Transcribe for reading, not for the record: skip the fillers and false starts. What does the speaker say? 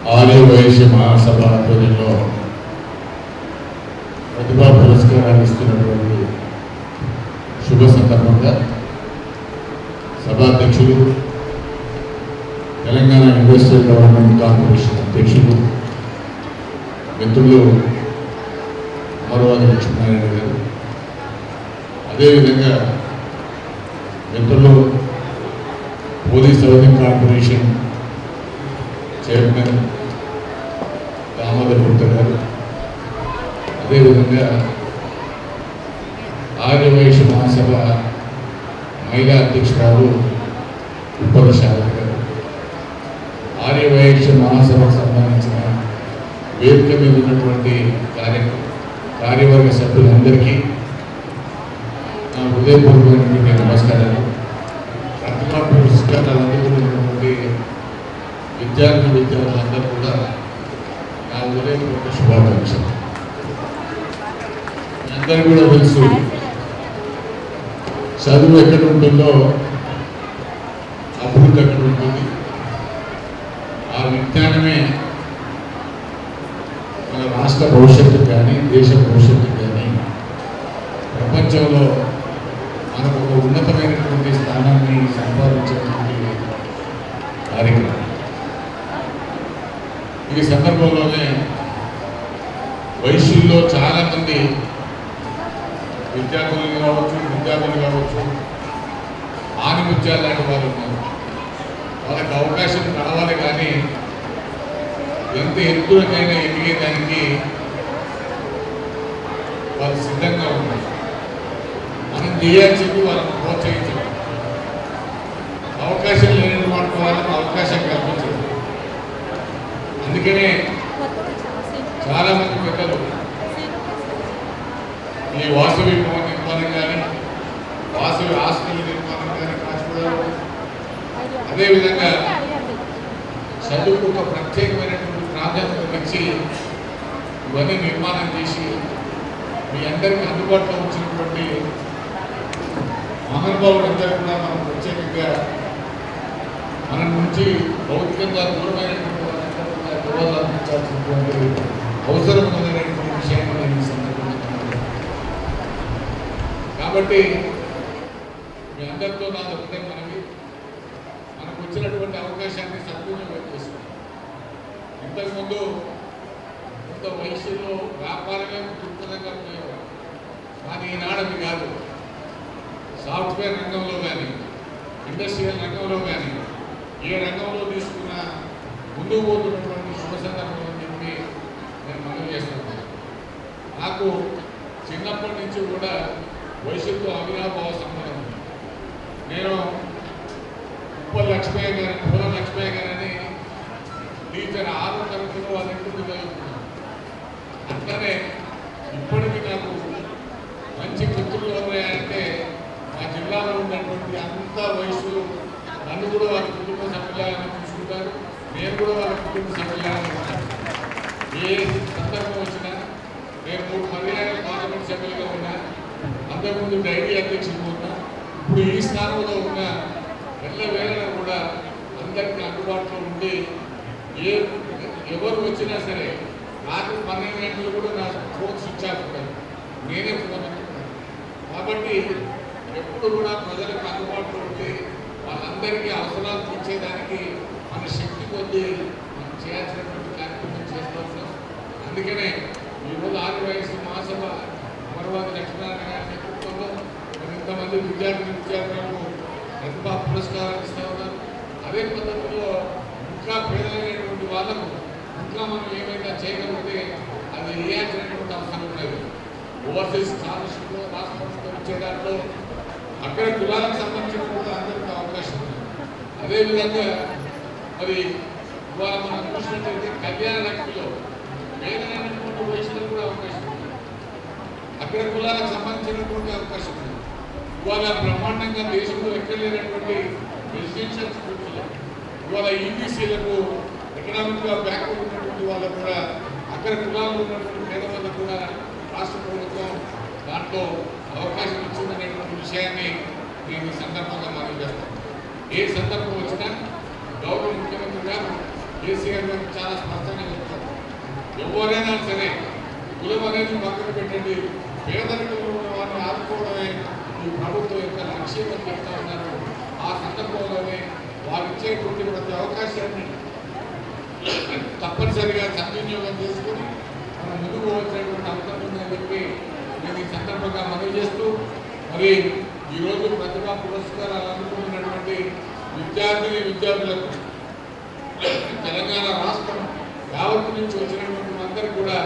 ఆర్యవైశ్య మహాసభ ఆధ్వర్యంలో ప్రతిభా పురస్కారాలు ఇస్తున్నటువంటి శుభ సందర్భంగా సభాధ్యక్షులు, తెలంగాణ ఇండస్ట్రియల్ డెవలప్మెంట్ కార్పొరేషన్ అధ్యక్షులు మిత్రులు అమరవాది లక్ష్మీనారాయణ గారు, అదేవిధంగా మిత్రులు police housing corporation chairman Damodar Gupta గారు, అదేవిధంగా ఆర్యవైశ్య మహాసభ మహిళా అధ్యక్షురాలు ఉప్పలశారద గారు, ఆర్యవైశ్య మహాసభకు సంబంధించిన వేదిక మీద ఉన్నటువంటి కార్యవర్గ సభ్యులందరికీ నా హృదయపూర్వకమైనటువంటి నమస్కారాలు. ప్రతిభా పురస్కారాలు అందుకున్నటువంటి విద్యార్థులందరూ కూడా నా హృదయపూర్వక శుభాకాంక్షలు. మీ అందరూ కూడా తెలుసు, చదువు ఎక్కడ ఉంటుందో అభివృద్ధి ఎక్కడ ఉంటుంది. ఆ విజ్ఞానమే మన రాష్ట్ర భవిష్యత్తు కానీ దేశ భవిష్యత్తు కానీ ప్రపంచంలో మనకు ఒక ఉన్నతమైనటువంటి స్థానాన్ని సంపాదించేటువంటి కార్యక్రమం. ఈ సందర్భంలోనే వైశ్యుల్లో చాలామంది విద్యార్థులు కావచ్చు ఆనిముత్యాలు లాంటి వారు ఉన్నారు. వాళ్ళకి అవకాశం కావాలి, కానీ ఎంత ఎత్తులకైనా ఎదిగేదానికి వాళ్ళు సిద్ధంగా ఉన్నారు. మనం చేయాల్సింది వాళ్ళని ప్రోత్సహించడం, అవకాశం లేని వాటి వాళ్ళకి అవకాశం కల్పించడం. అందుకనే చాలామంది పెద్దలు ఈ వాసవి భవన నిర్మాణం కానీ, వాసవి హాస్టల్ నిర్మాణం కానీ కాచుకోవడం, అదేవిధంగా చదువుకు ఒక ప్రత్యేకమైనటువంటి ప్రాధాన్యత ఇచ్చి ఇవన్నీ నిర్మాణం చేసి మీ అందరికీ అందుబాటులో వచ్చినటువంటి మహానుభావులందరూ కూడా మనం ప్రత్యేకంగా మన నుంచి భౌతికంగా దూరమైనటువంటి వాళ్ళందరూ కూడా గౌరవాలు అందించాల్సినటువంటి అవసరం ఉందనేటువంటి విషయాన్ని నేను ఈ సందర్భంగా. కాబట్టి మీ అందరితో నా ఒకటే మనకి మనకు వచ్చినటువంటి అవకాశాన్ని సద్వినియోగం చేసుకోండి. ఇంతకుముందు కొంత వయసులో వ్యాపారమే దృక్పథంగా ఉండేవారు, కానీ ఈనాడది కాదు. సాఫ్ట్వేర్ రంగంలో కానీ, ఇండస్ట్రియల్ రంగంలో కానీ, ఏ రంగంలో తీసుకున్నా ముందుకు పోతున్నటువంటి శుభ సందర్భం అని చెప్పి నేను మనవి చేస్తున్నాను. నాకు చిన్నప్పటి నుంచి కూడా వయసుతో అవినాభావ సంబంధం ఉంది. నేను పూల లక్ష్మయ్య గారని టీచర్ 6వ తరగతిలో వాళ్ళ ఇంటికి చదువుతున్నాను. అట్లనే ఇప్పటికీ నాకు మంచి మిత్రులు ఎవరంటే మా జిల్లాలో ఉన్నటువంటి అంత వయసులు నన్ను కూడా వాళ్ళ కుటుంబ సభ్యులను చూసుకుంటారు, నేను కూడా వాళ్ళ కుటుంబ సభ్యులను ఉంటాను. ఏ సందర్భం వచ్చినా నేను 3 పర్యాయాలు పార్లమెంట్ సభ్యులుగా ఉన్నా, అంతకుముందు డైరీ అధ్యక్షుడు ఉన్నా, ఇప్పుడు ఈ స్థానంలో ఉన్న వేళ కూడా అందరికీ అందుబాటులో ఉండి ఎవరు వచ్చినా సరే రాత్రి 12 గంటలు కూడా నా ఫోన్ స్విచ్ ఆఫ్ ఉంటాను, నేనే ఫోన్ ఎత్తుకున్నాను. కాబట్టి ఎప్పుడు కూడా ప్రజలకు అందుబాటులో ఉండి వాళ్ళందరికీ అవసరాలు తీర్చేదానికి మన శక్తి కొద్దీ మనం చేయాల్సినటువంటి కార్యక్రమం చేస్తూ ఉన్నాం. అందుకనే ఈరోజు ఆర్యవైశ్య మహాసభ అమరవాది లక్ష్మీనారాయణ గారి నేతృత్వంలో ఇంతమంది విద్యార్థులకు ప్రతిభా పురస్కారాలు ఇస్తూ ఉన్నారు. అదే పద్ధతిలో ఇంకా పేదలైనటువంటి వాళ్ళకు ఇంకా మనం ఏమైనా చేయగలిగితే అది వేయాల్సినటువంటి అవసరం ఉన్నది. ఓవర్సీస్ స్కాలర్షిప్లో రాష్ట్ర ప్రభుత్వం ఇచ్చే దాంట్లో అక్కడ కులాలకు సంబంధించినటువంటి అందరికీ అవకాశం ఉంది. అదేవిధంగా మరి ఇవాళ మనం చూసినట్లయితే కళ్యాణ లక్ష్మిలో పేదలైనటువంటి వయసులకు కూడా అవకాశం ఉంది. అక్కడ కులాలకు సంబంధించినటువంటి అవకాశం ఉంది. ఇవాళ బ్రహ్మాండంగా దేశంలో ఎక్కడ లేనటువంటి రెసిడెన్షియల్ స్కూల్స్లో ఇవాళ ఈబీసీలకు ఎకనామిక్గా బ్యాక్వర్డ్ ఉన్నటువంటి వాళ్ళకు కూడా అక్కడ కులాల్లో ఉన్నటువంటి పేదవాళ్ళకు కూడా రాష్ట్ర ప్రభుత్వం దాంట్లో అవకాశం ఇచ్చిందనేటువంటి విషయాన్ని నేను ఈ సందర్భంగా మనం చేస్తాను. ఏ సందర్భం వచ్చినా గౌరవ ముఖ్యమంత్రి గారు కేసీఆర్ గారు చాలా స్పష్టంగా చెప్తారు. ఎవరైనా సరే కులం అనేది పక్కన పెట్టండి, పేదరికంలో ఉన్న వారిని ఆదుకోవడమే ఈ ప్రభుత్వం యొక్క లక్ష్యం అని చెప్తా ఉన్నారు. ఆ సందర్భంలోనే వారు ఇచ్చేటువంటి ప్రతి అవకాశాన్ని తప్పనిసరిగా సద్వినియోగం చేసుకుని మనం ముందుకు పోవాల్సినటువంటి అవసరం ఉందని చెప్పి నేను ఈ సందర్భంగా మనవి చేస్తూ, మరి ఈరోజు ప్రతిభా పురస్కారాలు అందుకుంటున్నటువంటి విద్యార్థులకు తెలంగాణ రాష్ట్రం యావత్తు నుంచి వచ్చినటువంటి అందరికీ కూడా